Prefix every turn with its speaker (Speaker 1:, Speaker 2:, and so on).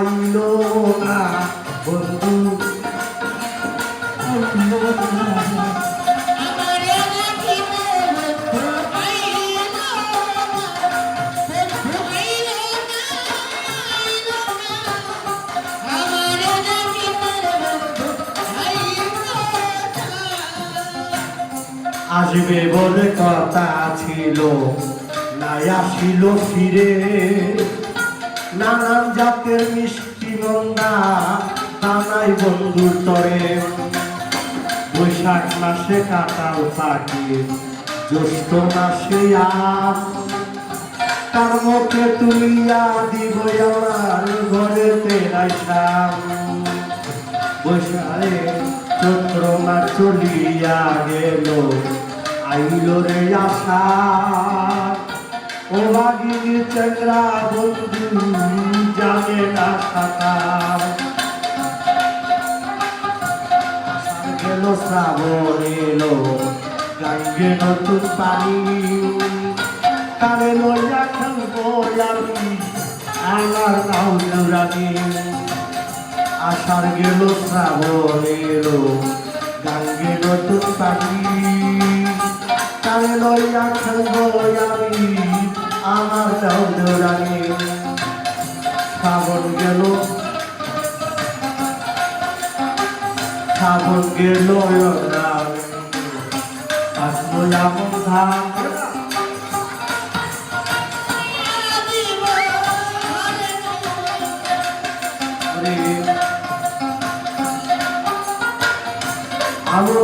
Speaker 1: আইল না বন্ধু আসবে বলে কথা ছিল নাই আসিল ফিরে নানান জাতের মিষ্টি মন্দা তানাই বন্ধুর তরে বৈশাখ মাসে কাঁঠাল পাকে জ্যৈষ্ঠ মাসে আম তার মুখে তুলিয়া দিব আমার ঘরেতে রাইসাম বৈশাখে চৈত্র মাস চলিয়া গেল আইল রে আশা ও ভাগিনী চেংরা বন্ধু জানে না সাঁতার গেল শ্রাবণ এলো গাঙ্গে নতুন পানি তারে লইয়া খেলবো আমি আমার নাও রানী আষাঢ় গেল শ্রাবণ এলো গাঙ্গে নতুন পানি তারে লইয়া খেলবো আমি আমার নাও রানী শ্রাবণ গেল আসবো এমন ধান আলো